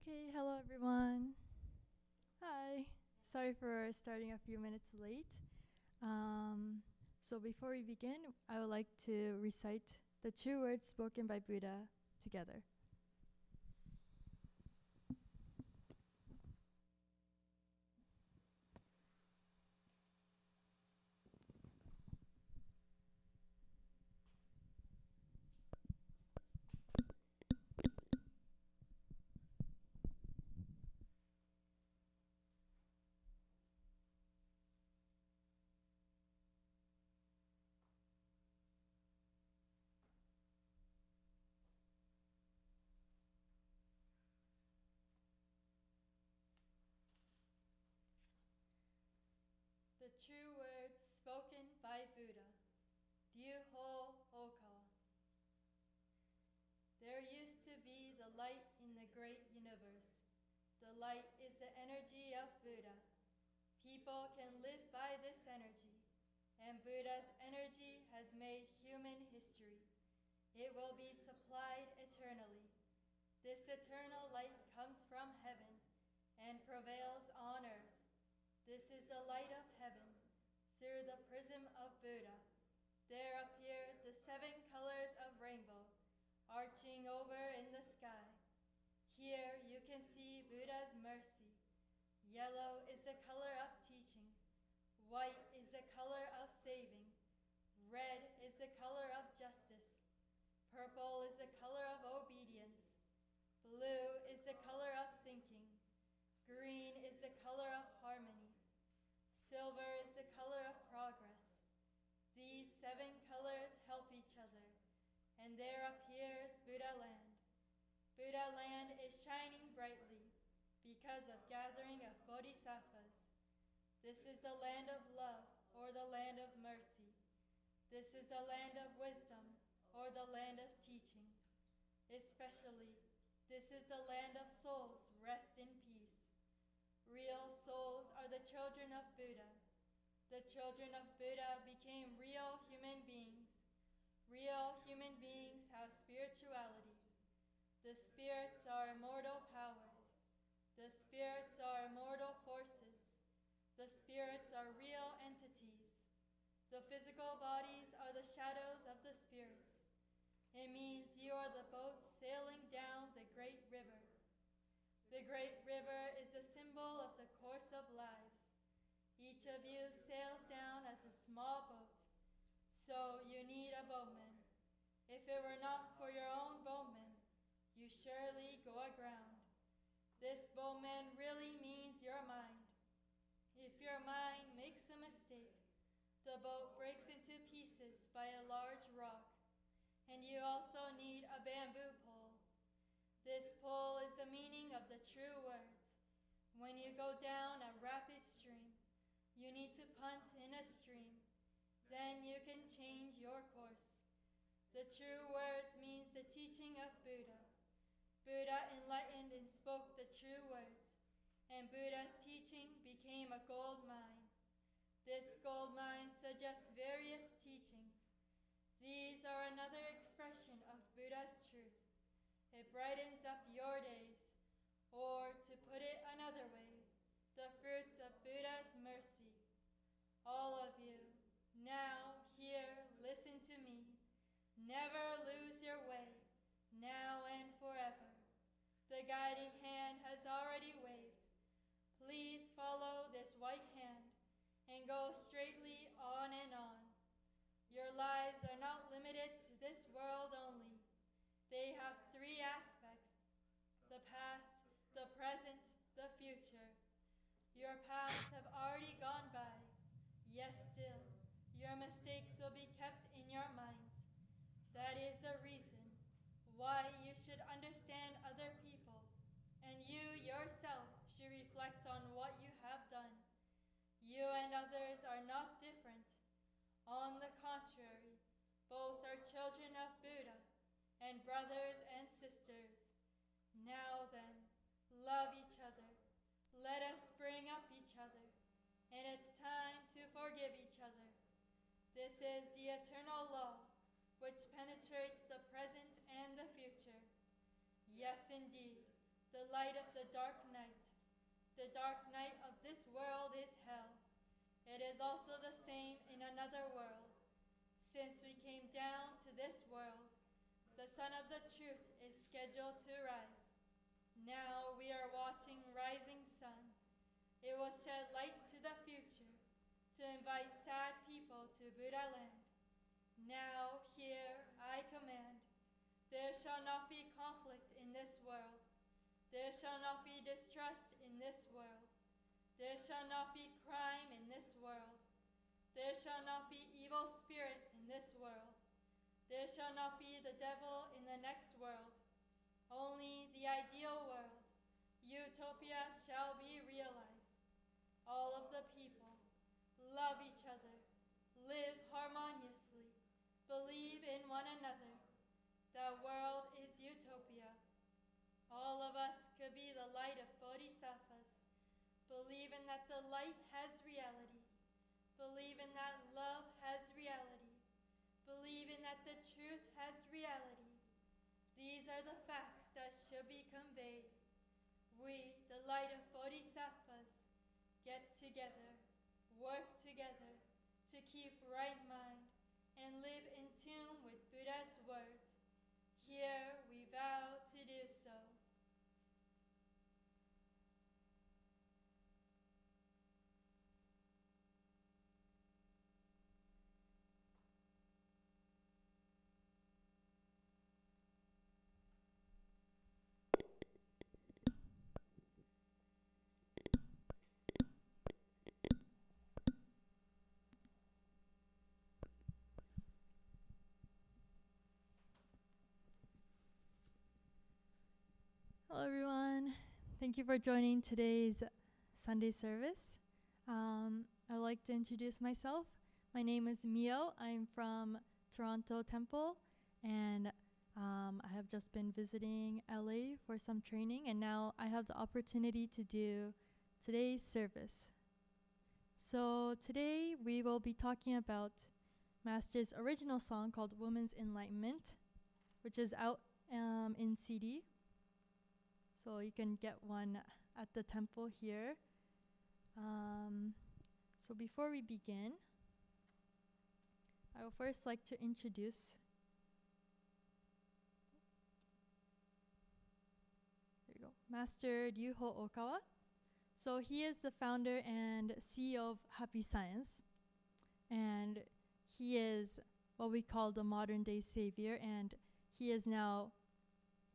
Okay, hello everyone. Hi. Sorry for starting a few minutes late. So before we begin, I would like to recite the true words spoken by Buddha together. The true words spoken by Buddha. Ryuho Okawa. There used to be the light in the great universe. The light is the energy of Buddha. People can live by this energy, and Buddha's energy has made human history. It will be supplied eternally. This eternal light comes from heaven and prevails on earth. This is the light of heaven. Through the prism of Buddha, there appear the 7 colors of rainbow, arching over in the sky. Here you can see Buddha's mercy. Yellow is the color of teaching. White is the color of saving. Red is the color of justice. Purple is the color of obedience. Blue is the color of thinking. Green is the color of harmony. Silver is the color of progress. These 7 colors help each other, and there appears Buddha land. Buddha land is shining brightly because of gathering of bodhisattvas. This is the land of love, or the land of mercy. This is the land of wisdom, or the land of teaching. Especially, this is the land of souls rest in peace. Real souls are the children of Buddha. The children of Buddha became real human beings. Real human beings have spirituality. The spirits are immortal powers. The spirits are immortal forces. The spirits are real entities. The physical bodies are the shadows of the spirits. It means you are the boats sailing down the great river. The great river is the symbol of the course of lives. Each of you sails down as a small boat, so you need a boatman. If it were not for your own boatman, you surely go aground. This boatman really means your mind. If your mind makes a mistake, the boat breaks into pieces by a large rock, and you also need a bamboo pole. This pole is the meaning of the true words. When you go down a rapid stream, you need to punt in a stream. Then you can change your course. The true words means the teaching of Buddha. Buddha enlightened and spoke the true words, and Buddha's teaching became a gold mine. This gold mine suggests various teachings. These are another expression of Buddha's truth. It brightens up your days, or to put it another way, the fruits of Buddha's mercy. All of you, now, here, listen to me. Never lose your way, now and forever. The guiding hand has already waved. Please follow this white hand and go straightly on and on. Your lives are not limited to this world only. They have 3 aspects: the past, the present, the future. Your paths have already gone by. Yes, still, your mistakes will be kept in your minds. That is the reason why you should understand other people, and you yourself should reflect on what you have done. You and others are not different. On the contrary, both are children of Buddha, and brothers and sisters. Now then, love each other. Let us bring up each other, and it's time to forgive each other. This is the eternal law, which penetrates the present and the future. Yes, indeed, the light of the dark night. The dark night of this world is hell. It is also the same in another world. Since we came down to this world, the sun of the truth is scheduled to rise. Now we are watching rising sun. It will shed light to the future to invite sad people to Buddha land. Now here I command, there shall not be conflict in this world. There shall not be distrust in this world. There shall not be crime in this world. There shall not be evil spirit in this world. There shall not be the devil in the next world. Only the ideal world, utopia, shall be realized. All of the people love each other, live harmoniously, believe in one another. The world is utopia. All of us could be the light of bodhisattvas. Believe in that the light has reality. Believe in that love has reality. Believe in that the truth has reality. These are the facts that should be conveyed. We, the light of bodhisattvas, get together, work together to keep right mind and live in tune with Buddha's words. Here we vow to do so. Hello everyone, thank you for joining today's Sunday service. I'd like to introduce myself. My name is Mio. I'm from Toronto Temple, and I have just been visiting LA for some training, and now I have the opportunity to do today's service. So today we will be talking about Master's original song called Women's Enlightenment, which is out in CD. So you can get one at the temple here. So before we begin, I would first like to introduce Master Ryuho Okawa. So he is the founder and CEO of Happy Science, and he is what we call the modern day savior, and he is now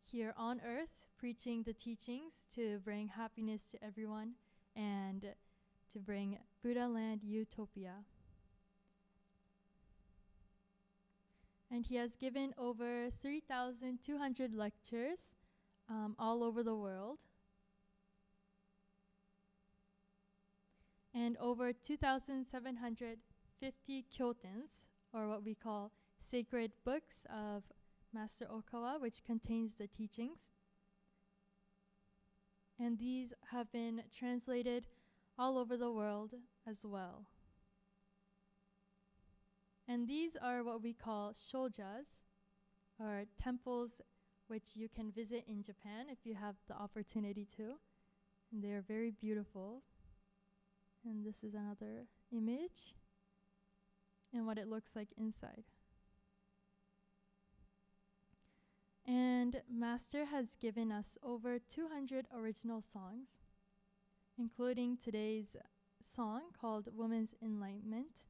here on earth preaching the teachings to bring happiness to everyone and to bring Buddha land utopia. And he has given over 3,200 lectures all over the world, and over 2,750 kyotens, or what we call sacred books of Master Okawa, which contains the teachings. And these have been translated all over the world as well. And these are what we call shojas, or temples which you can visit in Japan if you have the opportunity to. And they are very beautiful. And this is another image and what it looks like inside. And Master has given us over 200 original songs, including today's song called Women's Enlightenment.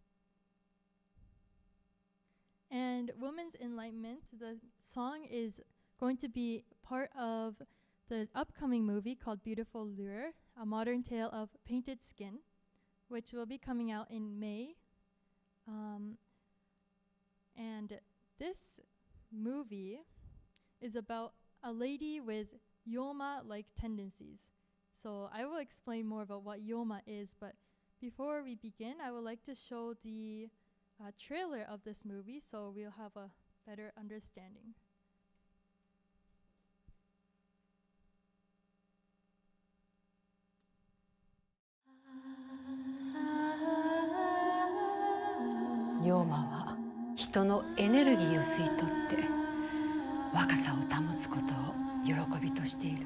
And Women's Enlightenment, the song is going to be part of the upcoming movie called Beautiful Lure, a modern tale of painted skin, which will be coming out in May. And this movie is about a lady with yoma-like tendencies. So I will explain more about what yoma is, but before we begin, I would like to show the trailer of this movie so we'll have a better understanding.ヨーマは人のエネルギーを吸い取って若さを保つことを喜びとしている。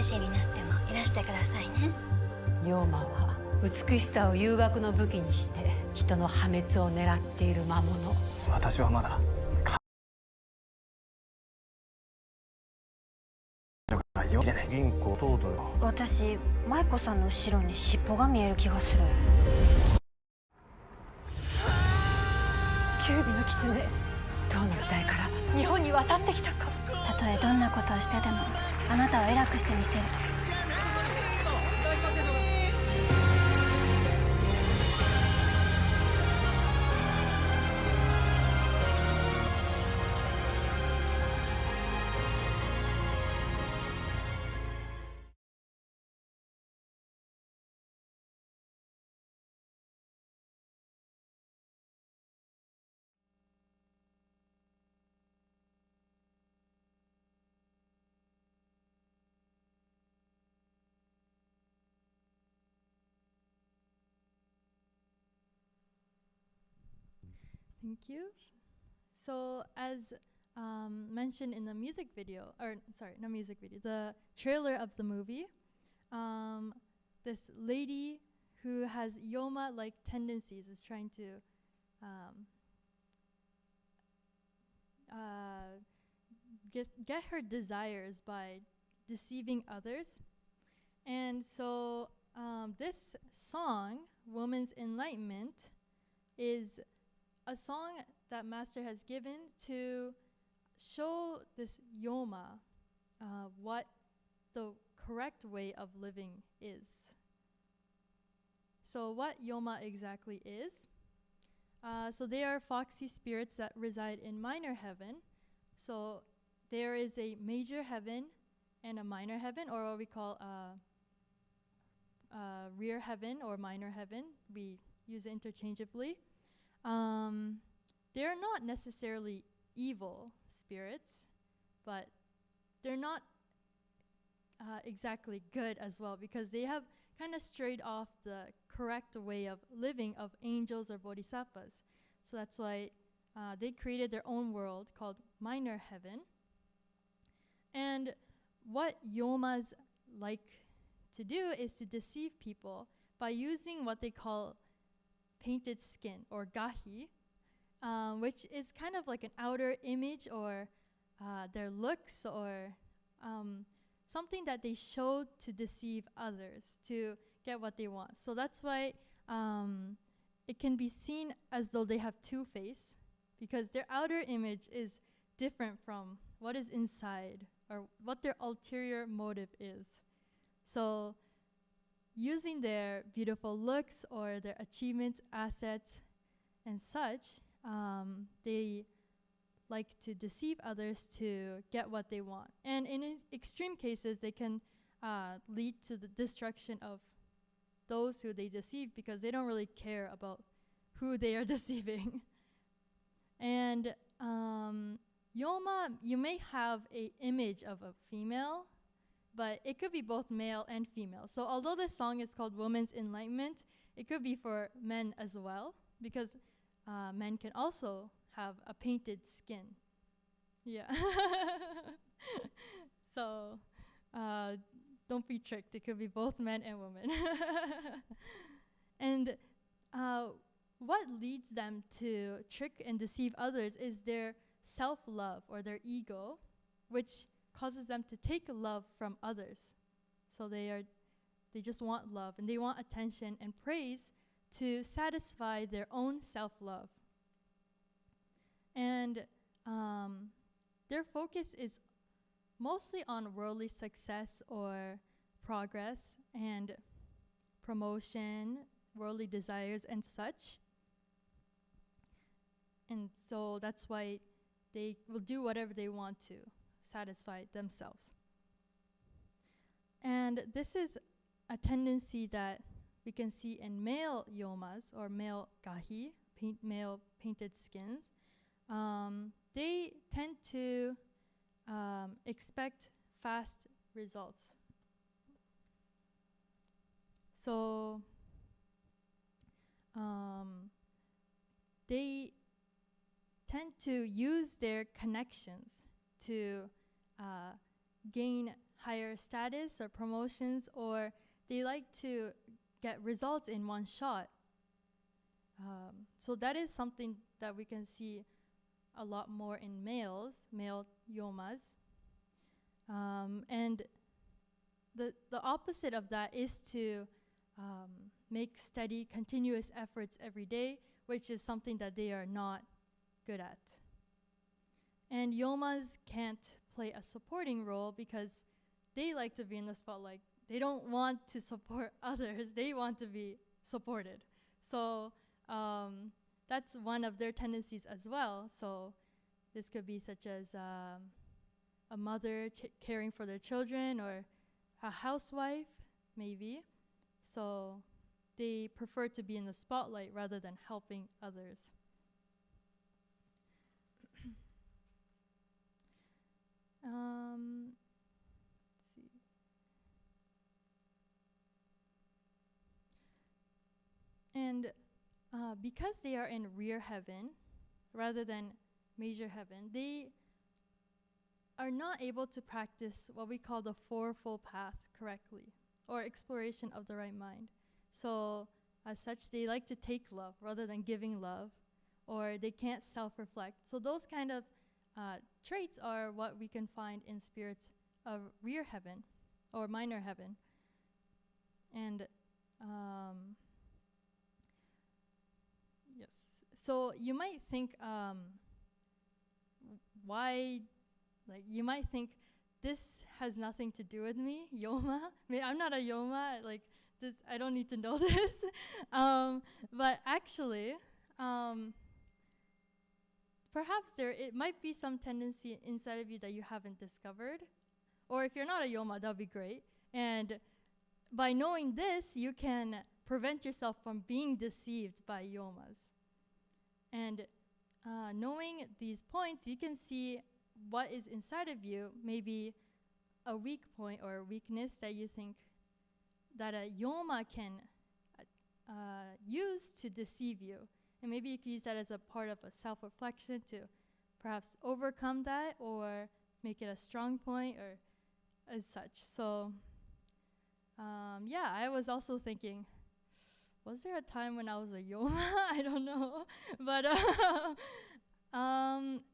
大臣になってもいらしてくださいね。妖魔は美しさを誘惑の武器にして人の破滅を狙っている魔物。私はまだ銀行等々。私、舞子さんの後ろに尻尾が見える気がする。九尾の狐、唐の時代から日本に渡ってきたか。たとえどんなことをしてでもあなたを偉くしてみせる。Thank you. So as mentioned in the music video, or sorry, not music video, the trailer of the movie, this lady who has Yoma-like tendencies is trying to get her desires by deceiving others. And so this song, Woman's Enlightenment, is a song that Master has given to show this Yoma what the correct way of living is. So what Yoma exactly is? So they are foxy spirits that reside in minor heaven. So there is a major heaven and a minor heaven, or what we call rear heaven or minor heaven. We use it interchangeably. They're not necessarily evil spirits, but they're not exactly good as well, because they have kind of strayed off the correct way of living of angels or bodhisattvas. So that's why they created their own world called minor heaven. And what yomas like to do is to deceive people by using what they call painted skin or gahi, which is kind of like an outer image or their looks or something that they show to deceive others to get what they want. So that's why it can be seen as though they have two faces, because their outer image is different from what is inside or what their ulterior motive is. So using their beautiful looks or their achievements, assets, and such, they like to deceive others to get what they want. And in extreme cases, they can lead to the destruction of those who they deceive, because they don't really care about who they are deceiving. And Yoma, you may have an image of a female, but it could be both male and female. So although this song is called Woman's Enlightenment, it could be for men as well, because men can also have a painted skin. Yeah. So don't be tricked. It could be both men and women. And what leads them to trick and deceive others is their self-love or their ego, which causes them to take love from others. So they just want love, and they want attention and praise to satisfy their own self-love. And their focus is mostly on worldly success or progress and promotion, worldly desires and such. And so that's why they will do whatever they want to satisfy themselves. And this is a tendency that we can see in male yomas or male gahi, male painted skins. They tend to expect fast results. So they tend to use their connections to gain higher status or promotions, or they like to get results in one shot. So that is something that we can see a lot more in male yomas. And the opposite of that is to make steady, continuous efforts every day, which is something that they are not good at. And yomas can't play a supporting role because they like to be in the spotlight. They don't want to support others. They want to be supported. So that's one of their tendencies as well. So this could be such as a mother caring for their children, or a housewife, maybe. So they prefer to be in the spotlight rather than helping others. Let's see. And because they are in rear heaven rather than major heaven, they are not able to practice what we call the fourfold path correctly, or exploration of the right mind. So as such, they like to take love rather than giving love, or they can't self-reflect. So those kind of traits are what we can find in spirits of rear heaven or minor heaven. And yes, so you might think you might think this has nothing to do with me, yoma. I'm not a yoma, like this, I don't need to know this. But actually, perhaps it might be some tendency inside of you that you haven't discovered. Or if you're not a yoma, that'll be great. And by knowing this, you can prevent yourself from being deceived by yomas. And knowing these points, you can see what is inside of you, maybe a weak point or a weakness that you think that a yoma can use to deceive you. And maybe you can use that as a part of a self-reflection to perhaps overcome that or make it a strong point or as such. So yeah, I was also thinking, was there a time when I was a yoma? I don't know. But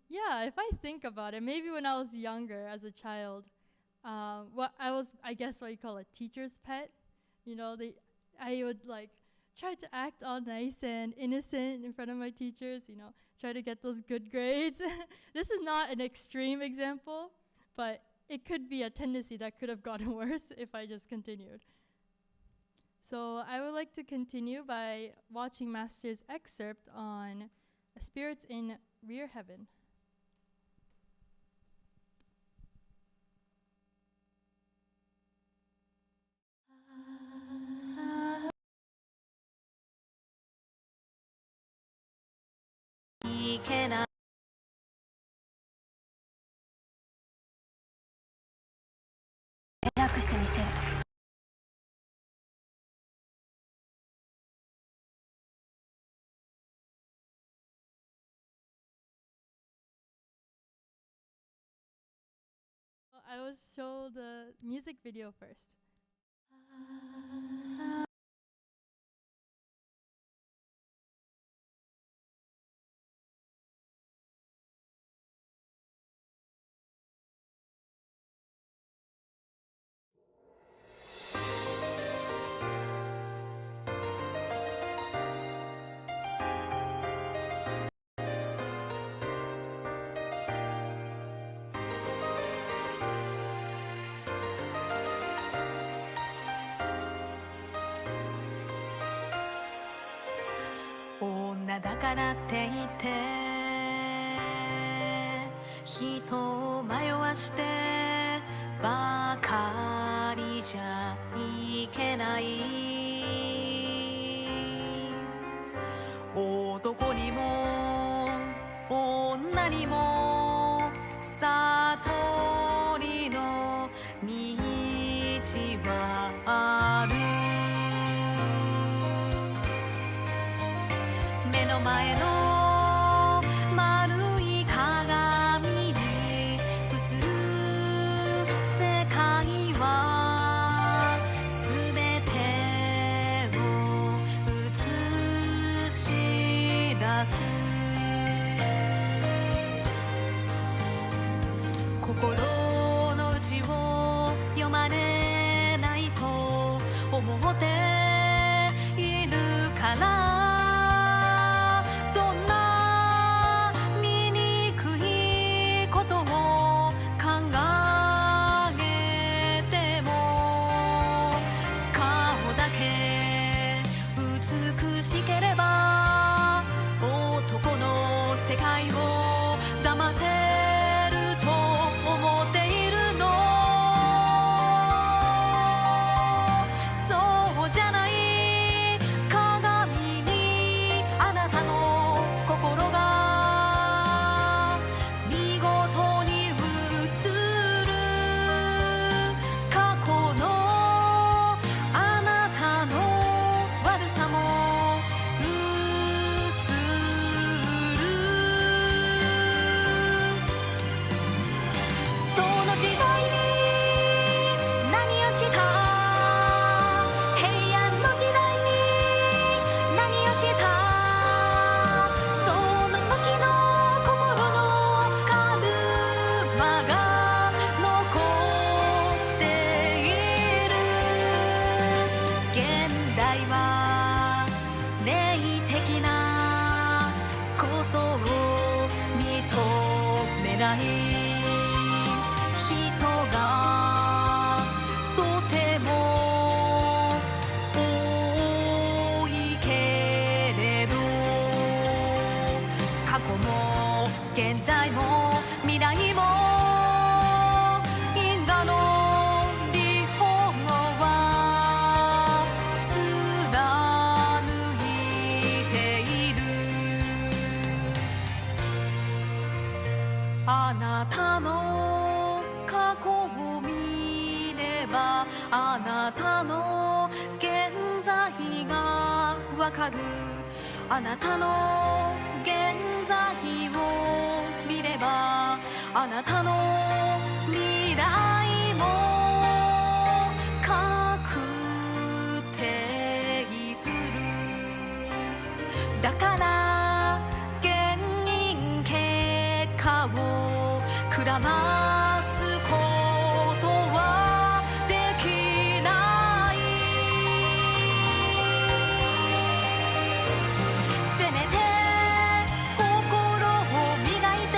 yeah, if I think about it, maybe when I was younger as a child, I was, I guess, what you call a teacher's pet. You know, I would like try to act all nice and innocent in front of my teachers, you know, try to get those good grades. This is not an extreme example, but it could be a tendency that could have gotten worse if I just continued. So I would like to continue by watching Master's excerpt on spirits in rear heaven. I will show the music video first.「女だからって言って人を迷わしてばかりじゃいけない」「男にも女にも悟りの道はある」目の前の丸い鏡に映る世界思っているからどんな醜いことを考えても顔だけ美しければ男の世界を騙せると思っているのそうじゃない鏡にあなたの心が見事に映る過去のあなたの悪さも映るどの時代に何をした平安の時代に何をしたその時の心のカルマが残っている現代は霊的なことを認めない人がとても多いけれど過去も現在も未来も因果の理法は貫いているあなたの過去を見ればあなたの現在がわかるあなたの現在を見ればあなたの未来も確定するだから原因結果をくらますことはできないせめて心を磨いて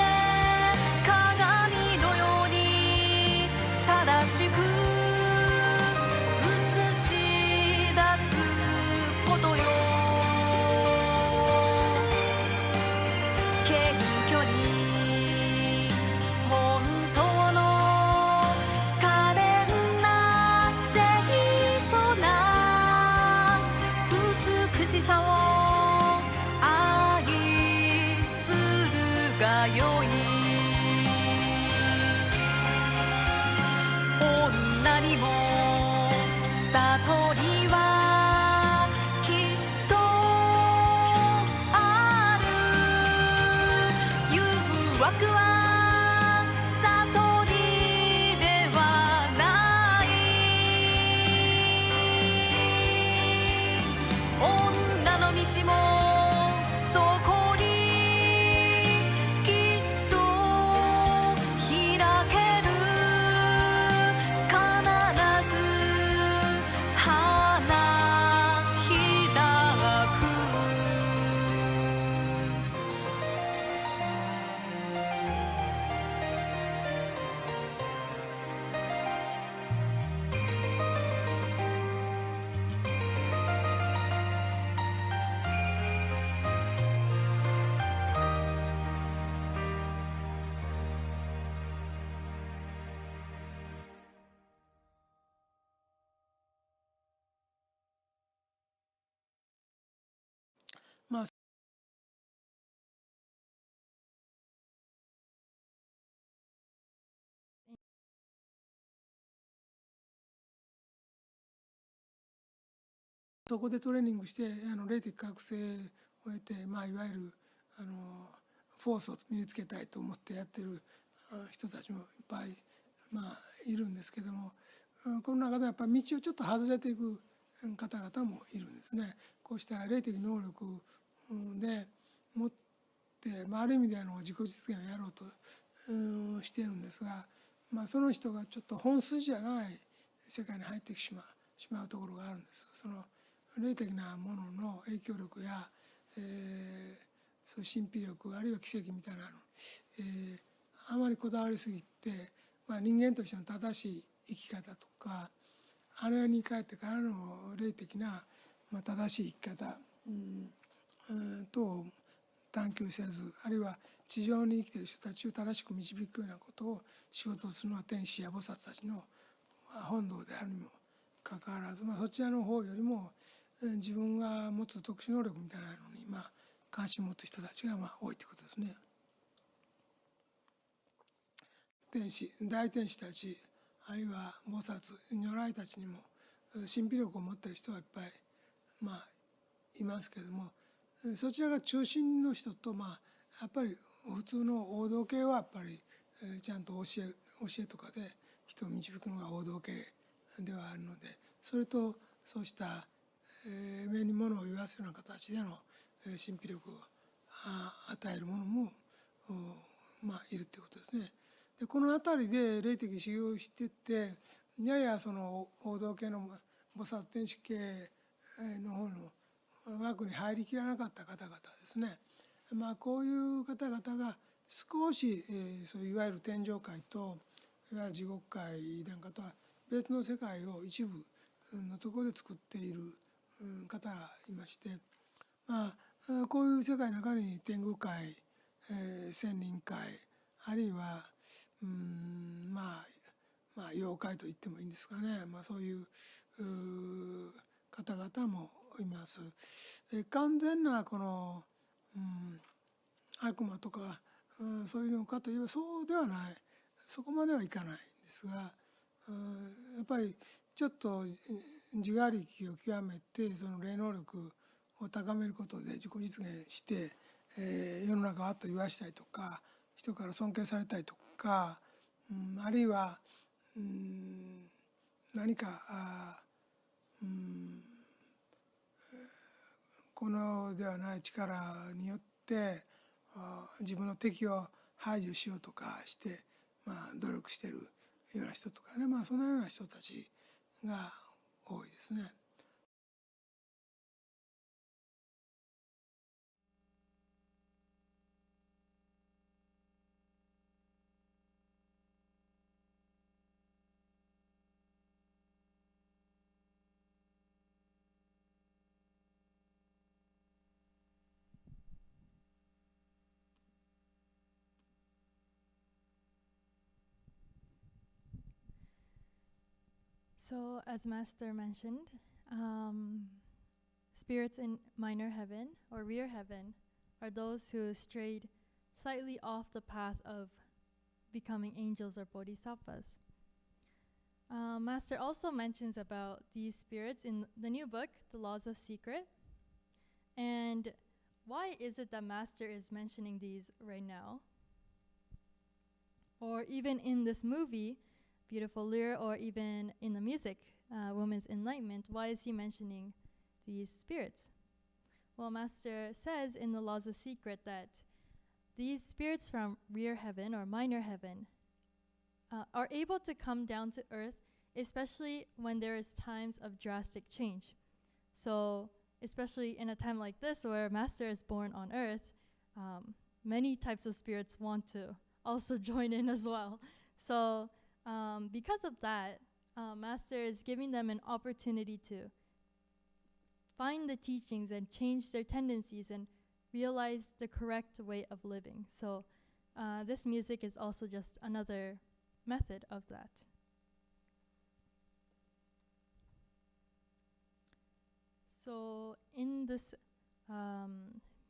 鏡のように正しく映し出すことよ謙虚に本当の可憐な清楚な美しさを愛するがよい女にも悟りはきっとある誘惑は悟りではない女の道もそこにきっと開ける必ず花開くそこでトレーニングして霊的覚醒を得て、いわゆるフォースを身につけたいと思ってやってる人たちもいっぱい、いるんですけども、この中でやっぱり道をちょっと外れていく方々もいるんですね。こうした霊的能力でもって、ある意味で自己実現をやろうとしているんですが、その人がちょっと本筋じゃない世界に入ってしまう。しまうところがあるんです。その霊的なものの影響力や、そういう神秘力あるいは奇跡みたいなの、あまりこだわりすぎて、人間としての正しい生き方とかあれに帰ってからの霊的な、正しい生き方、等を探求せず、あるいは地上に生きている人たちを正しく導くようなことを仕事をするのは天使や菩薩たちの本道であるにもかかわらず、そちらの方よりも自分が持つ特殊能力みたいなのに関心を持つ人たちが多いということですね。天使、大天使たち、あるいは菩薩、如来たちにも神秘力を持っている人はいっぱいいますけれども、そちらが中心の人とやっぱり普通の王道系はやっぱりちゃんと教えとかで人を導くのが王道系ではあるので、それとそうした目に物を言わすような形での神秘力を与える者もいるということですね。でこの辺りで霊的修行をしていってややその王道系の菩薩天使系の方の枠に入りきらなかった方々ですね、こういう方々が少し、そういういわゆる天上界といわゆる地獄界なんかとは別の世界を一部のところで作っている方がいまして、こういう世界の中に天狗界、仙人界あるいは妖怪と言ってもいいんですかね、そういう方々もいます。完全なこの、悪魔とか、そういうのかといえばそうではない、そこまではいかないんですが、やっぱりちょっと自我力を極めてその霊能力を高めることで自己実現して、世の中をあっと言わしたいとか人から尊敬されたいとか、あるいは、何かこの世ではない力によって自分の敵を排除しようとかして、努力しているような人とかね、そのような人たちが多いですね。So, as Master mentioned, spirits in minor heaven or rear heaven are those who strayed slightly off the path of becoming angels or bodhisattvas. Master also mentions about these spirits in the new book, The Laws of Secret. And why is it that Master is mentioning these right now? Or even in this movie, Beautiful Lyre, or even in the music, Woman's Enlightenment, why is he mentioning these spirits? Well, Master says in the Laws of Secret that these spirits from rear heaven or minor heaven are able to come down to earth, especially when there is times of drastic change. So, especially in a time like this where Master is born on earth, many types of spirits want to also join in as well. So, because of that, Master is giving them an opportunity to find the teachings and change their tendencies and realize the correct way of living. So this music is also just another method of that. So in this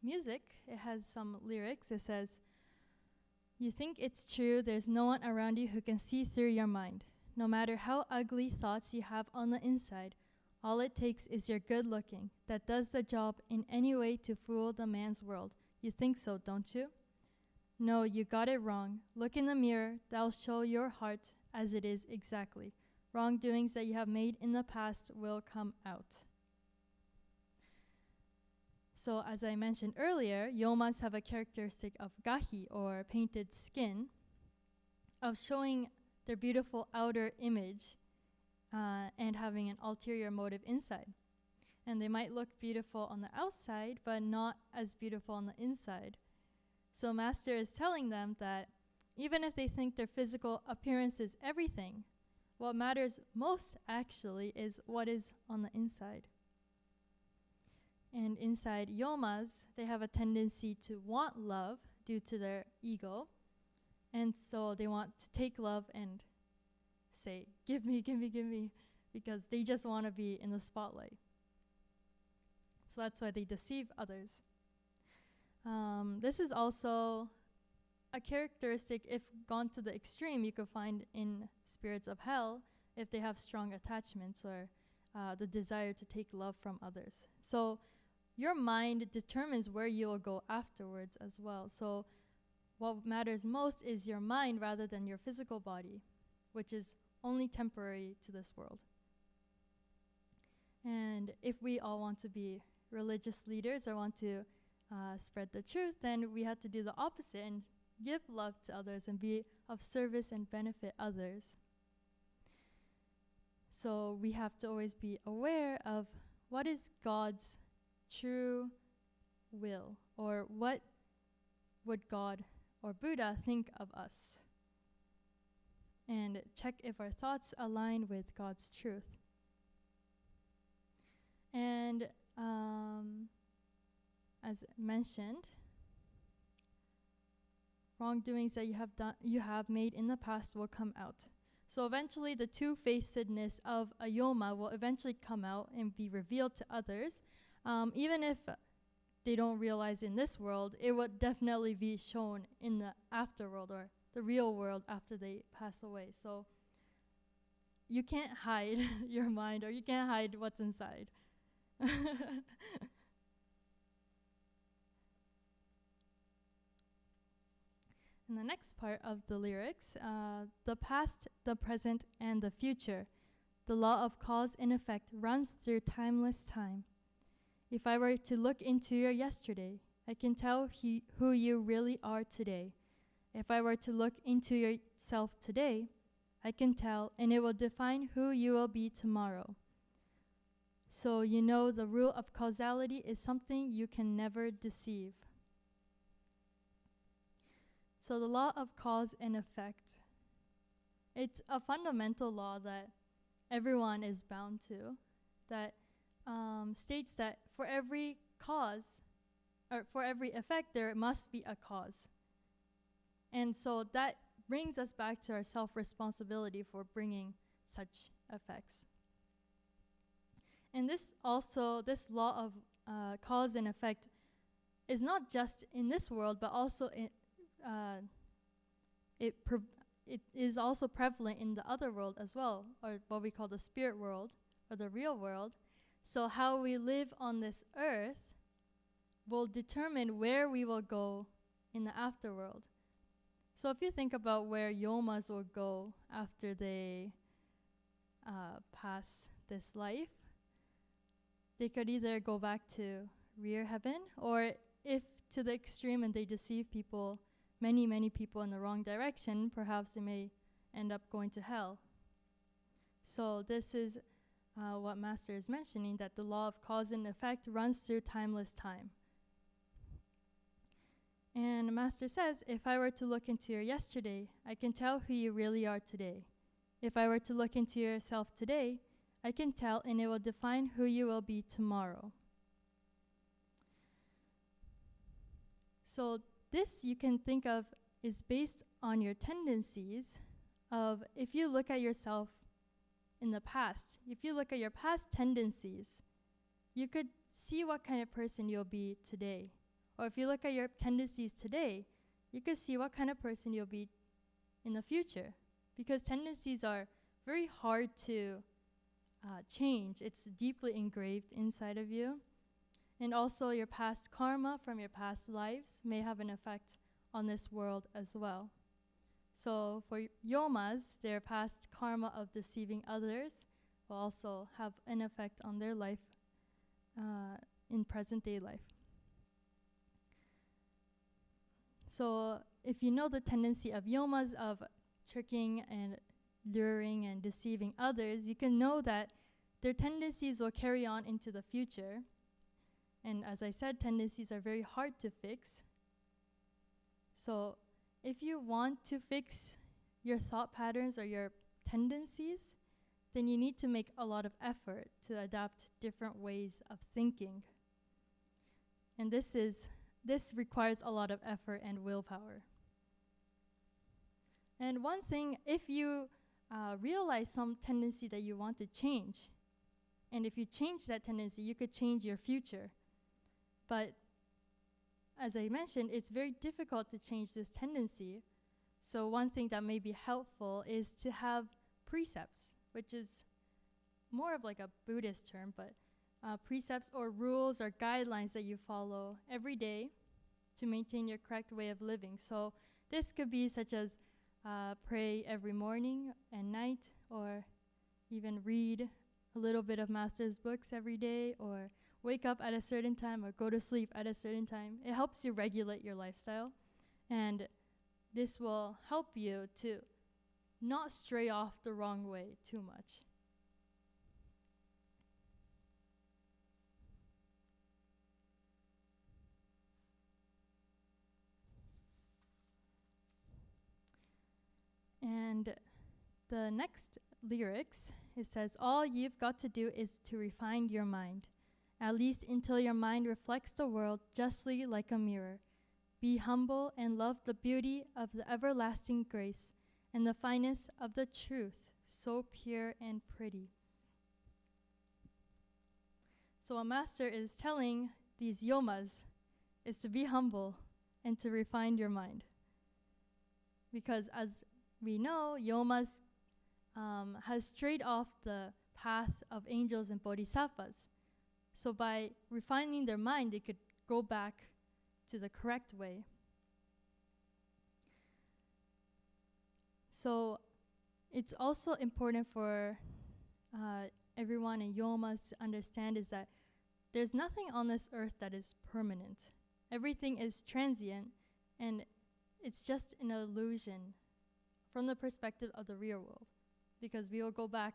music, it has some lyrics. It says, "You think it's true, there's no one around you who can see through your mind. No matter how ugly thoughts you have on the inside, all it takes is your good looking that does the job in any way to fool the man's world. You think so, don't you? No, you got it wrong. Look in the mirror, that'll show your heart as it is exactly. Wrongdoings that you have made in the past will come out." So as I mentioned earlier, yomas have a characteristic of gahi, or painted skin, of showing their beautiful outer image and having an ulterior motive inside. And they might look beautiful on the outside, but not as beautiful on the inside. So Master is telling them that even if they think their physical appearance is everything, what matters most actually is what is on the inside. And inside yomas, they have a tendency to want love due to their ego. And so they want to take love and say, give me, give me, give me, because they just want to be in the spotlight. So that's why they deceive others. This is also a characteristic, if gone to the extreme, you could find in spirits of hell if they have strong attachments or the desire to take love from others. So your mind determines where you will go afterwards as well. So what matters most is your mind rather than your physical body, which is only temporary to this world. And if we all want to be religious leaders or want to spread the truth, then we have to do the opposite and give love to others and be of service and benefit others. So we have to always be aware of what is God's true will, or what would God or Buddha think of us, and check if our thoughts align with God's truth. And as mentioned, wrongdoings that you have made in the past will come out. So eventually the two-facedness of a yoma will eventually come out and be revealed to others. Even if they don't realize in this world, it would definitely be shown in the afterworld or the real world after they pass away. So you can't hide your mind, or you can't hide what's inside. In the next part of the lyrics, the past, the present, and the future, the law of cause and effect runs through timeless time. If I were to look into your yesterday, I can tell who you really are today. If I were to look into yourself today, I can tell, and it will define who you will be tomorrow. So you know the rule of causality is something you can never deceive. So the law of cause and effect, it's a fundamental law that everyone is bound to, that states that for every cause, or for every effect, there must be a cause. And so that brings us back to our self-responsibility for bringing such effects. And this law of cause and effect is not just in this world, but also it is also prevalent in the other world as well, or what we call the spirit world, or the real world. So how we live on this earth will determine where we will go in the afterworld. So if you think about where yomas will go after they pass this life, they could either go back to rear heaven, or if to the extreme and they deceive people, many people in the wrong direction, perhaps they may end up going to hell. So this is what Master is mentioning, that the law of cause and effect runs through timeless time. And Master says, if I were to look into your yesterday, I can tell who you really are today. If I were to look into yourself today, I can tell, and it will define who you will be tomorrow. So this you can think of is based on your tendencies of, if you look at yourself in the past, if you look at your past tendencies, you could see what kind of person you'll be today. Or if you look at your tendencies today, you could see what kind of person you'll be in the future. Because tendencies are very hard to change. It's deeply engraved inside of you. And also your past karma from your past lives may have an effect on this world as well. So for yomas, their past karma of deceiving others will also have an effect on their life in present day life. So if you know the tendency of yomas of tricking and luring and deceiving others, you can know that their tendencies will carry on into the future. And as I said, tendencies are very hard to fix. So if you want to fix your thought patterns or your tendencies, then you need to make a lot of effort to adapt different ways of thinking. And this requires a lot of effort and willpower. And one thing, if you realize some tendency that you want to change, and if you change that tendency, you could change your future. But as I mentioned, it's very difficult to change this tendency. So one thing that may be helpful is to have precepts, which is more of like a Buddhist term, but precepts or rules or guidelines that you follow every day to maintain your correct way of living. So this could be such as pray every morning and night, or even read a little bit of master's books every day, or wake up at a certain time or go to sleep at a certain time. It helps you regulate your lifestyle, and this will help you to not stray off the wrong way too much. And the next lyrics, it says, all you've got to do is to refine your mind, at least until your mind reflects the world justly like a mirror. Be humble and love the beauty of the everlasting grace and the fineness of the truth, so pure and pretty. So a master is telling these yomas is to be humble and to refine your mind. Because as we know, yomas has strayed off the path of angels and bodhisattvas. So by refining their mind, they could go back to the correct way. So it's also important for everyone and yomas to understand is that there's nothing on this earth that is permanent. Everything is transient, and it's just an illusion from the perspective of the real world, because we will go back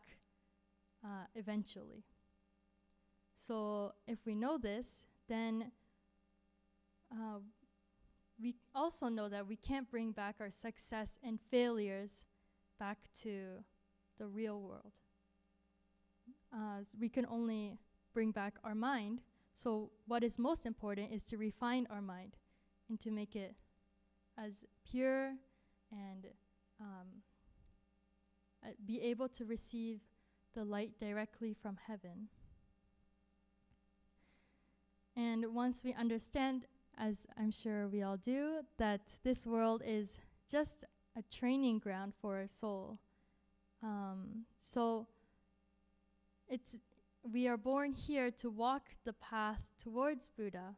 eventually. So if we know this, then we also know that we can't bring back our success and failures back to the real world. We can only bring back our mind. So what is most important is to refine our mind and to make it as pure and be able to receive the light directly from heaven. And once we understand, as I'm sure we all do, that this world is just a training ground for our soul. So we are born here to walk the path towards Buddha.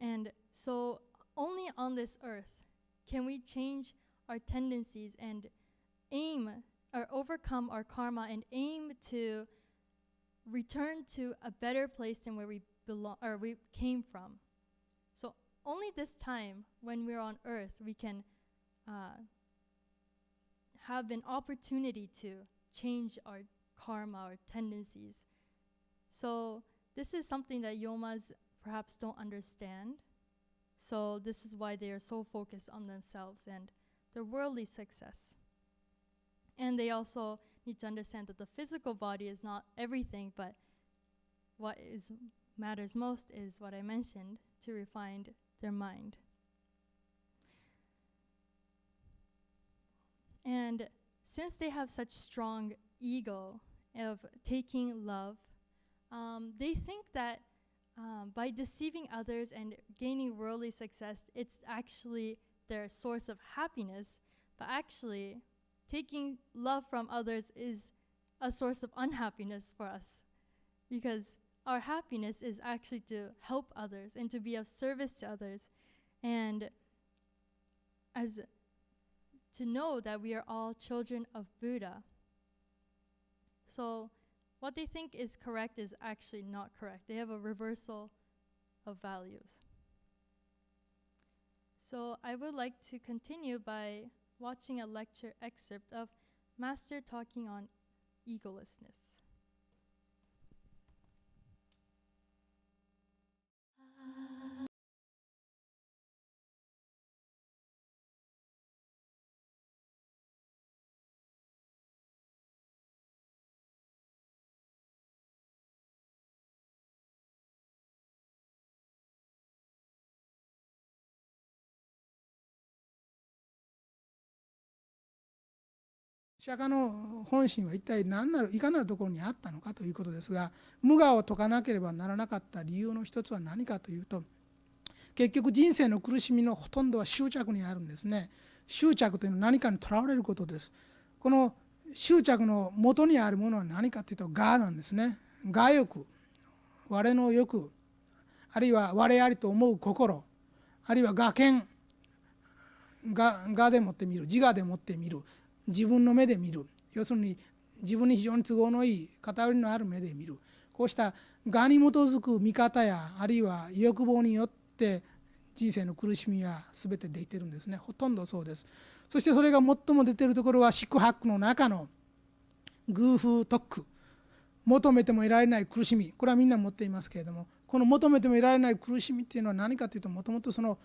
And so only on this earth can we change our tendencies and aim or overcome our karma and aim to return to a better place than where we belong or we came from. So only this time when we're on earth we can have an opportunity to change our karma or tendencies. So this is something that yomas perhaps don't understand. So this is why they are so focused on themselves and their worldly success. And they also need to understand that the physical body is not everything, but what matters most is what I mentioned, to refine their mind. And since they have such strong ego of taking love, they think that by deceiving others and gaining worldly success, it's actually their source of happiness. But actually, taking love from others is a source of unhappiness for us, because our happiness is actually to help others and to be of service to others, and as to know that we are all children of Buddha. So what they think is correct is actually not correct. They have a reversal of values. So I would like to continue by watching a lecture excerpt of Master talking on egolessness.釈迦の本心は一体何なるいかなるところにあったのかということですが、無我を解かなければならなかった理由の一つは何かというと、結局人生の苦しみのほとんどは執着にあるんですね。執着というのは何かにとらわれることです。この執着の元にあるものは何かというと我なんですね。我欲、我の欲、あるいは我ありと思う心、あるいは我見、我でもって見る、自我でもって見る、自分の目で見る、要するに自分に非常に都合のいい偏りのある目で見る、こうした我に基づく見方やあるいは欲望によって人生の苦しみは全てできているんですね。ほとんどそうです。そしてそれが最も出ているところは四苦八苦の中の偶風特苦、求めても得られない苦しみ、これはみんな持っていますけれども、この求めても得られない苦しみっていうのは何かというと、もともとその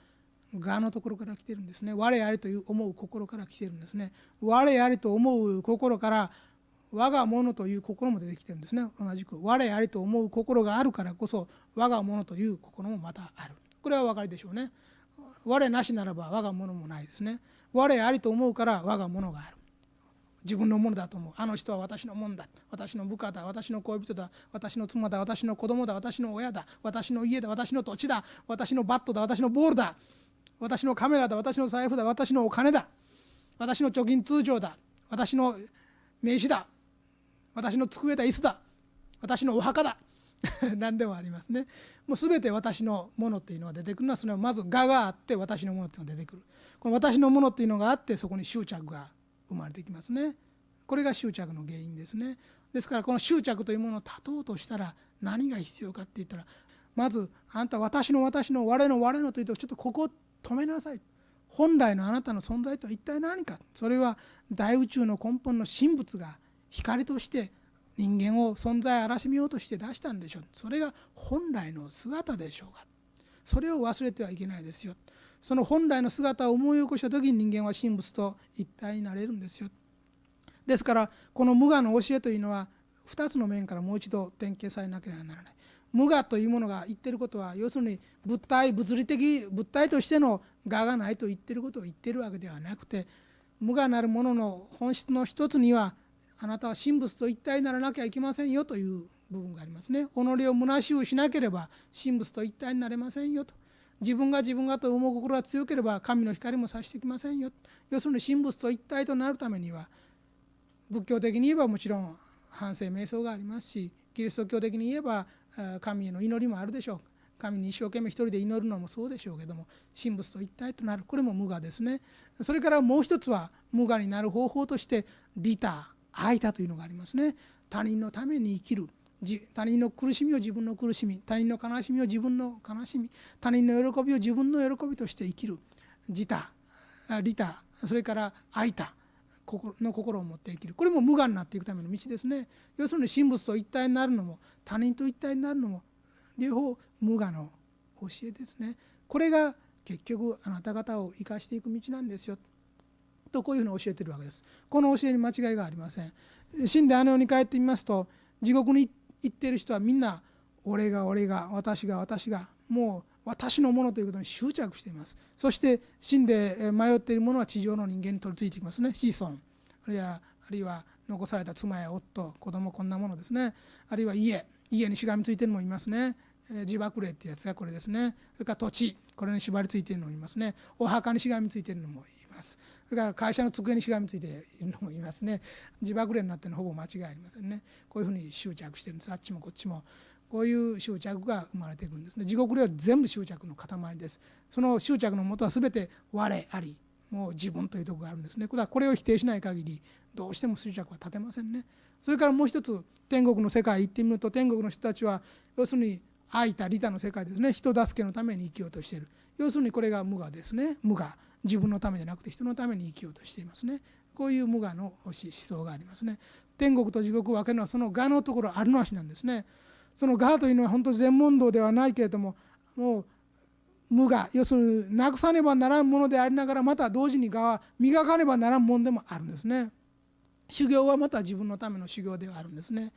我のところから来ているんですね。我ありという思う心から来ているんですね。我ありと思う心から我が物という心も出てきているんですね。同じく我ありと思う心があるからこそ我が物という心もまたある。これはお分かりでしょうね。我なしならば我が物もないですね。我ありと思うから我が物がある。自分のものだと思う。あの人は私のものだ、私の部下だ、私の恋人だ、私の妻だ、私の子供だ、私の親だ、私の家だ、私の土地だ、私のバットだ、私のボールだ、私のカメラだ、私の財布だ、私のお金だ、私の貯金通帳だ、私の名刺だ、私の机だ、椅子だ、私のお墓だ何でもありますね。もう全て私のものっていうのが出てくるのは、それはまず我があって私のものっていうのが出てくる。この私のものっていうのがあって、そこに執着が生まれてきますね。これが執着の原因ですね。ですからこの執着というものを断とうとしたら何が必要かって言ったら、まずあんた私の我のというと、ちょっとここを止めなさい。本来のあなたの存在とは一体何か。それは大宇宙の根本の神仏が光として人間を存在あらしめようとして出したんでしょう。それが本来の姿でしょうが、それを忘れてはいけないですよ。その本来の姿を思い起こした時に人間は神仏と一体になれるんですよ。ですからこの無我の教えというのは2つの面からもう一度点検されなければならない。無我というものが言っていることは、要するに物理的物体としての我がないと言っていることを言っているわけではなくて、無我なるものの本質の一つには、あなたは神仏と一体にならなきゃいけませんよという部分がありますね。己を虚しゅうしなければ神仏と一体になれませんよと。自分がと思う心が強ければ神の光も差してきませんよ。要するに神仏と一体となるためには、仏教的に言えばもちろん反省瞑想がありますし、キリスト教的に言えば神への祈りもあるでしょう。神に一生懸命一人で祈るのもそうでしょうけども、神仏と一体となる、これも無我ですね。それからもう一つは、無我になる方法として利他、愛他というのがありますね。他人のために生きる、他人の苦しみを自分の苦しみ、他人の悲しみを自分の悲しみ、他人の喜びを自分の喜びとして生きる、利他、それから愛他の心を持って生きる、これも無我になっていくための道ですね。要するに神仏と一体になるのも他人と一体になるのも両方無我の教えですね。これが結局あなた方を生かしていく道なんですよと、こういうふうに教えているわけです。この教えに間違いがありません。死んであの世に帰ってみますと、地獄に行っている人はみんな俺が私がもう私のものということに執着しています。そして死んで迷っているものは地上の人間に取り付いていきますね。子孫、あるいは残された妻や夫、子供、こんなものですね。あるいは家にしがみついているのもいますね。自爆霊ってやつがこれですね。それから土地、これに縛りついているのもいますね。お墓にしがみついているのもいます。それから会社の机にしがみついているのもいますね。自爆霊になっているのほぼ間違いありませんね。こういうふうに執着しているんです。あっちもこっちもこういう執着が生まれてくるんですね。地獄霊は全部執着の塊です。その執着のもとは全て我あり、もう自分というところがあるんですね。これを否定しない限りどうしても執着は立てませんね。それからもう一つ、天国の世界行ってみると、天国の人たちは要するに愛他利他の世界ですね。人助けのために生きようとしている。要するにこれが無我ですね。無我、自分のためじゃなくて人のために生きようとしていますね。こういう無我の思想がありますね。天国と地獄を分けるのはその我のところあるなしなんですね。その我というのは本当全問答ではないけれども、もう無我、要するになくさねばならんものでありながら、また同時に我は磨かねばならんものでもあるんですね。修行はまた自分のための修行ではあるんですね。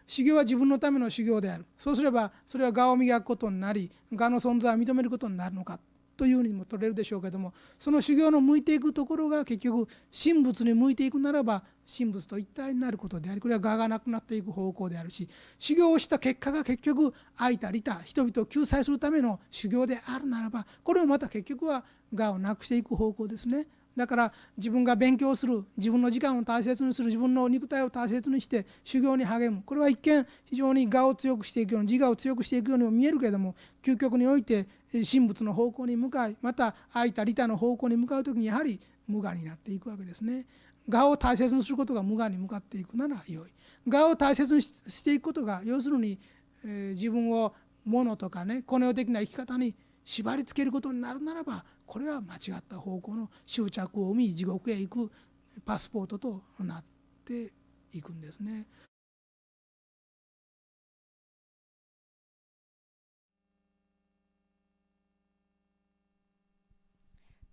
修行は自分のための修行である。そうすればそれは我を磨くことになり、我の存在を認めることになるのかというふうにも取れるでしょうけども、その修行の向いていくところが結局神仏に向いていくならば神仏と一体になることであり、これは我がなくなっていく方向であるし、修行をした結果が結局愛た利他、人々を救済するための修行であるならば、これもまた結局は我をなくしていく方向ですね。だから自分が勉強する、自分の時間を大切にする、自分の肉体を大切にして修行に励む、これは一見非常に我を強くしていくように、自我を強くしていくようにも見えるけれども、究極において神仏の方向に向かい、また愛た利他の方向に向かうときにやはり無我になっていくわけですね。我を大切にすることが無我に向かっていくなら良い。我を大切にしていくことが、要するに、自分を物とかね、この世的な生き方に縛り付けることになるならば、これは間違った方向の執着を生み、地獄へ行くパスポートとなっていくんですね。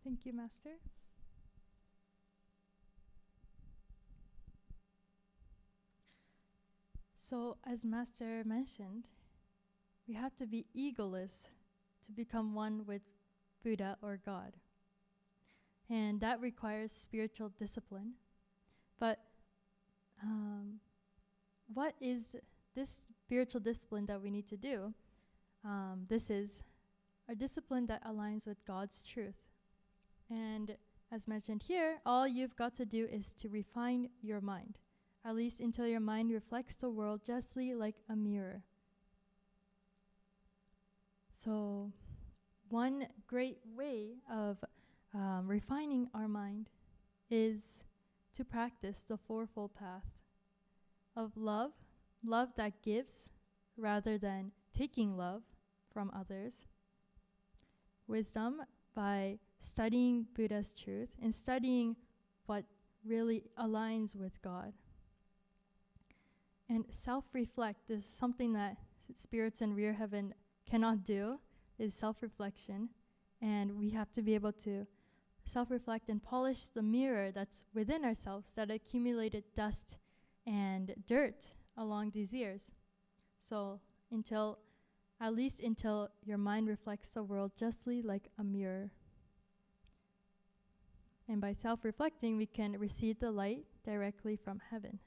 Thank you, Master. So, as Master mentioned, we have to be egoless to become one with Buddha or God. And that requires spiritual discipline. But what is this spiritual discipline that we need to do? This is a discipline that aligns with God's truth. And as mentioned here, all you've got to do is to refine your mind, at least until your mind reflects the world justly like a mirror. So, one great way of refining our mind is to practice the fourfold path of love, love that gives rather than taking love from others, wisdom by studying Buddha's truth and studying what really aligns with God, and self-reflect is something that spirits in rear heaven cannot do, is self-reflection, and we have to be able to self-reflect and polish the mirror that's within ourselves that accumulated dust and dirt along these years. So at least until your mind reflects the world justly like a mirror. And by self-reflecting, we can receive the light directly from heaven.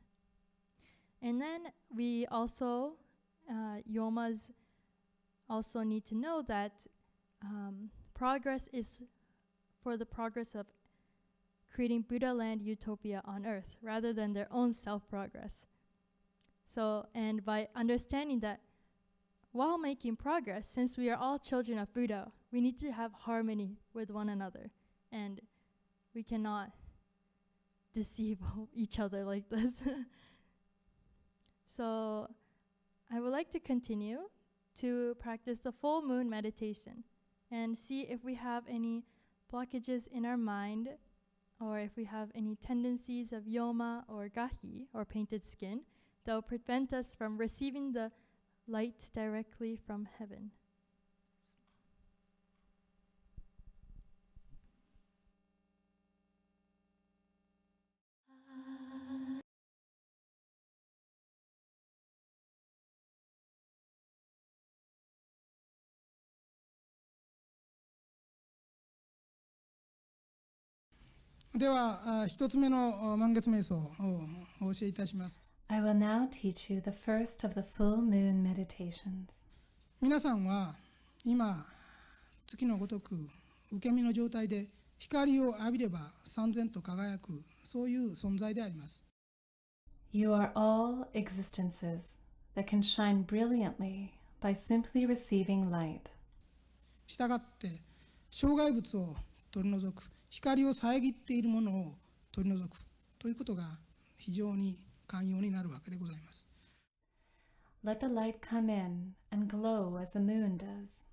And then we also, Yomas also need to know that progress is for the progress of creating Buddha land utopia on earth rather than their own self-progress. So, and by understanding that while making progress, since we are all children of Buddha, we need to have harmony with one another. And we cannot deceive each other like this. So I would like to continue to practice the full moon meditation and see if we have any blockages in our mind, or if we have any tendencies of yoma or gahi, or painted skin, that will prevent us from receiving the light directly from heaven. I will now teach you the first of the full moon meditations. 皆さんは今月のごとく受け身の状態で光を浴びれば燦然と輝く、そういう存在であります。You are all existences that can shine brilliantly by simply receiving light. したがって障害物を取り除く、光を遮っているものを取り除くということが非常に寛容になるわけでございます。Let the light come in and glow as the moon does.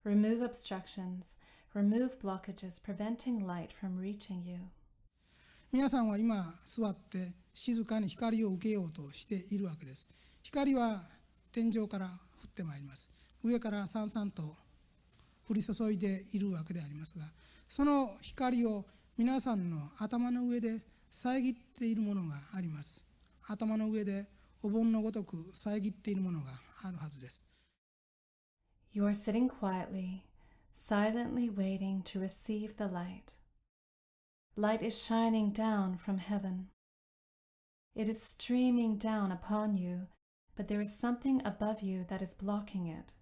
Remove obstructions, Remove blockages preventing light from reaching you. 皆さんは今座って静かに光を受けようとしているわけです。光は天井から降ってまいります。上からさんさんと降り注いでいるわけでありますが、その光を皆さんの頭の上で遮っているものがあります。頭の上でお盆のごとく遮っているものがあるはずです。You are sitting quietly, silently waiting to receive the light. Light is shining down from heaven. It is streaming down upon you, but there is something above you that is blocking it.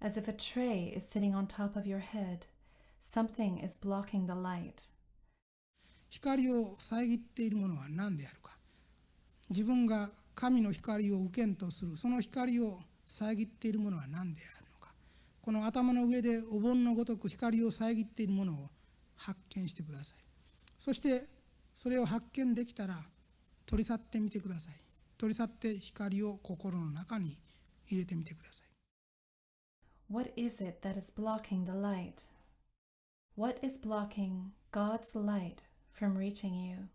As if a tray is sitting on top of your head, something is blocking the light. 光を遮っているものは何であるか。自分が神の光を受けんとする、その光を遮っているものは何であるのか。この頭の上でお盆のごとく光を遮っているものを発見してください。そしてそれを発見できたら取り去ってみてください。取り去って光を心の中に入れてみてください。What is it that is blocking the light? What is blocking God's light from reaching you?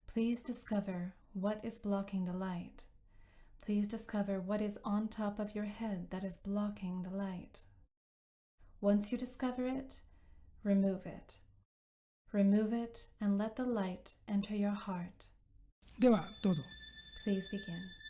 Please discover what is blocking the light. Please discover what is on top of your head that is blocking the light. Once you discover it, remove it. Remove it and let the light enter your heart. ではどうぞ。Please begin.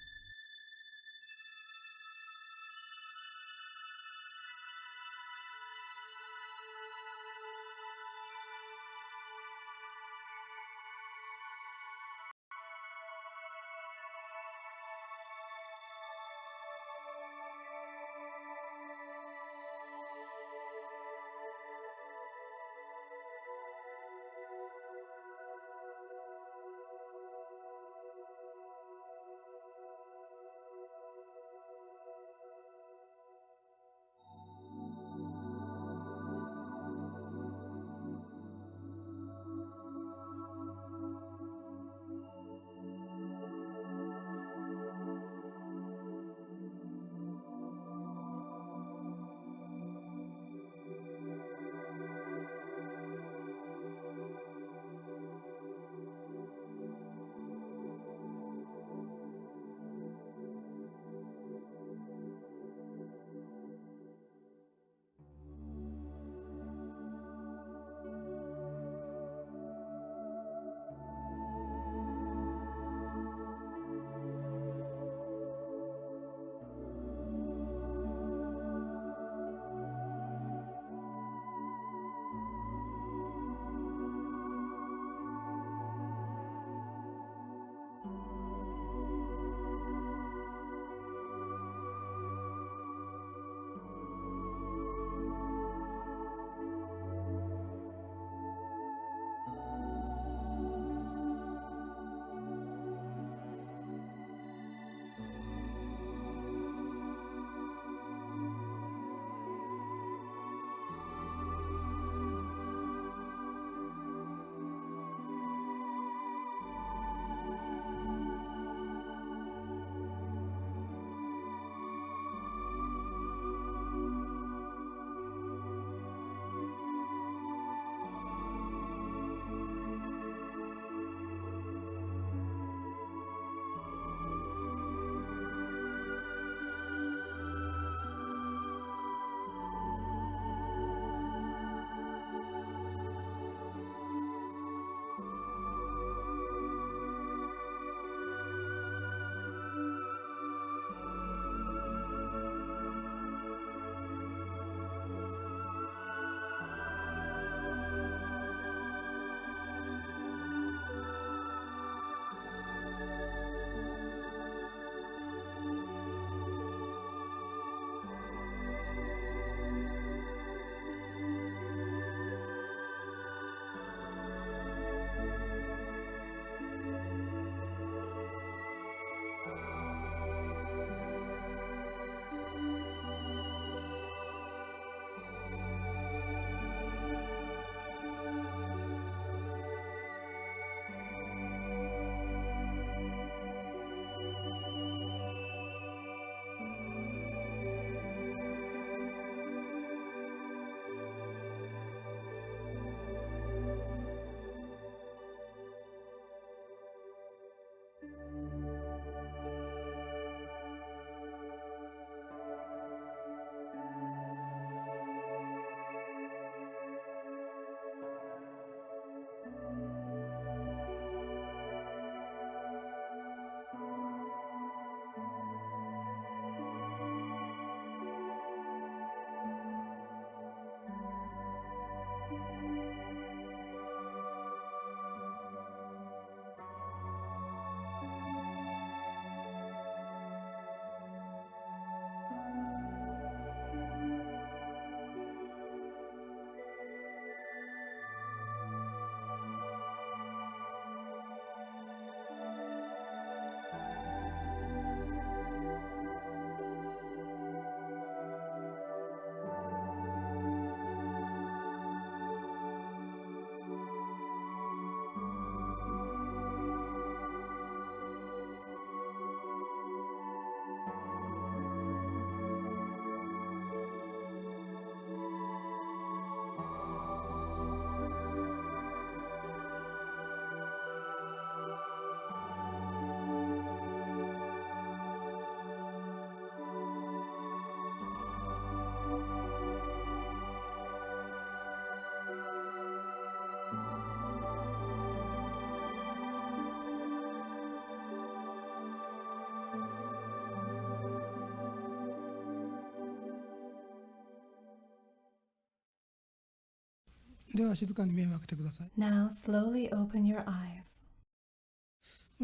では静かに目を開けてください。 Now slowly open your eyes.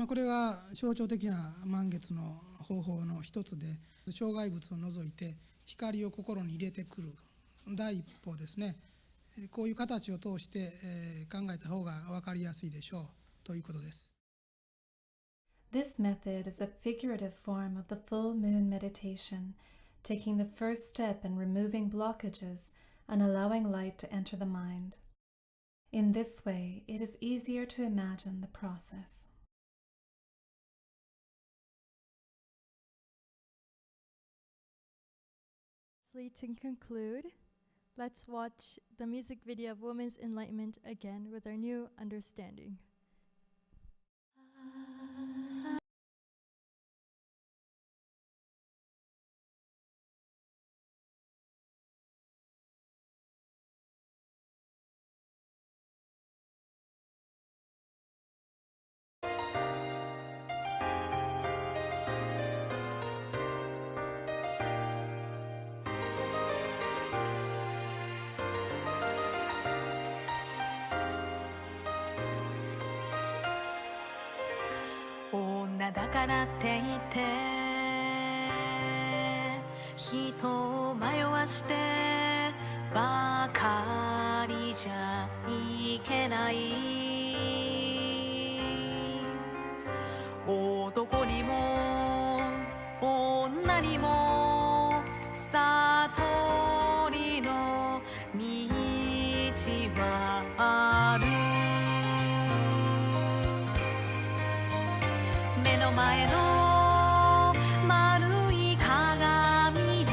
これが象徴的な満月の方法の一つで、障害物を除いて光を心に入れてくる第一歩ですね。こういう形を通して考えた方が分かりやすいでしょうということです。 This method is a figurative form of the full moon meditation, taking the first step in removing blockages and allowing light to enter the mind. In this way, it is easier to imagine the process. To conclude, let's watch the music video of Women's Enlightenment again with our new understanding.「女だからって言って人を迷わしてばかりじゃいけない」「男にも女にも悟りの道はある」「目の前の丸い鏡に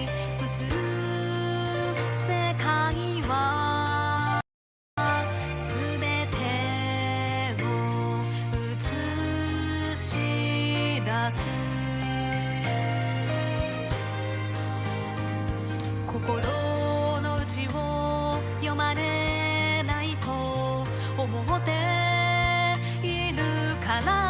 映る世界はすべてを映し出す」「心の内を読まれないと思っているから」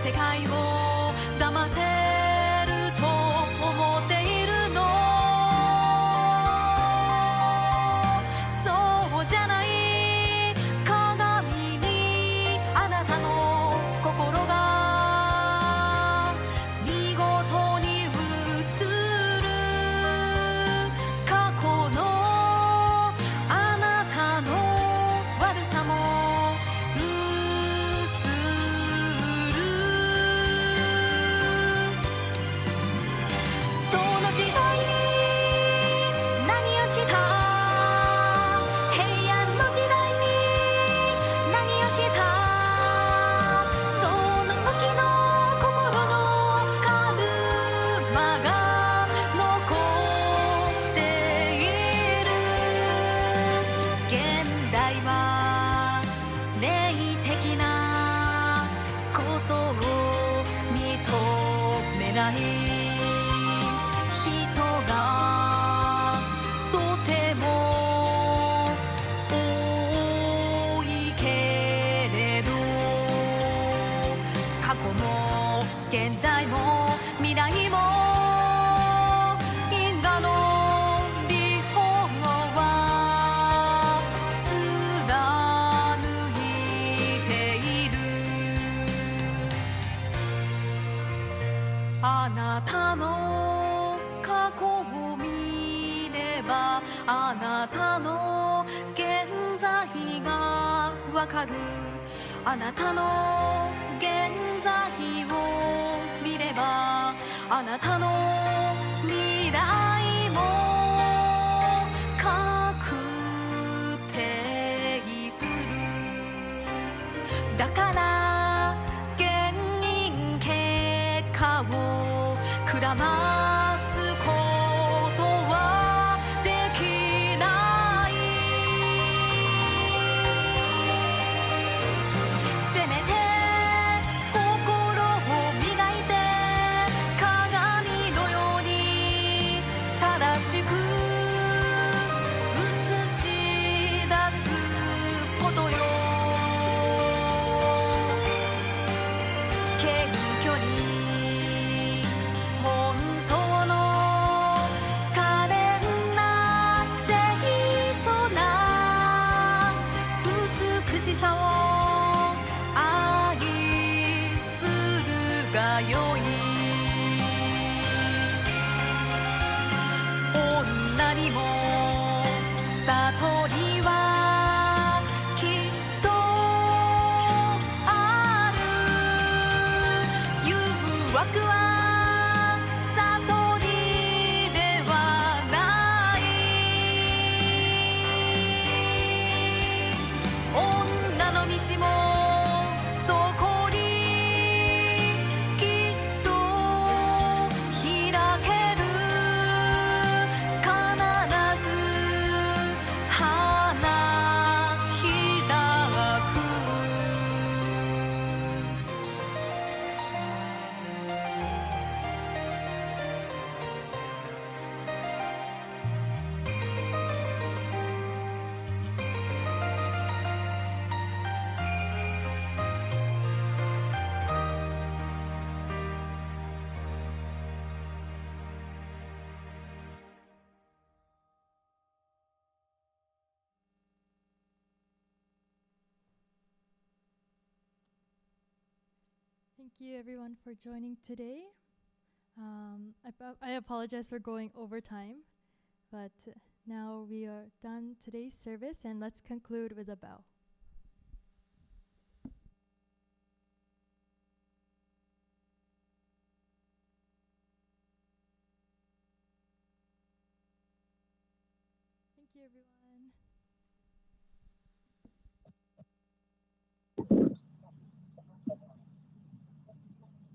世界を騙せると思っているのそうじゃない鏡にあなたの心が見事に映る過去のあなたの悪さもない人がとても多いけれど過去も現在も未来も因果の理法は貫いているあなたの過去を見ればあなたの現在がわかるあなたの現在を見ればあなたの未来も確定するだから原因結果をくらますことはできないせめて心を磨いて鏡のように正しくがよい女にも悟りはきっとある誘惑は悟りではない女の道もそこにきっと開ける必ず花開くThank you everyone for joining today. I apologize for going over time, but now we are done today's service and let's conclude with a bow. Thank you everyone.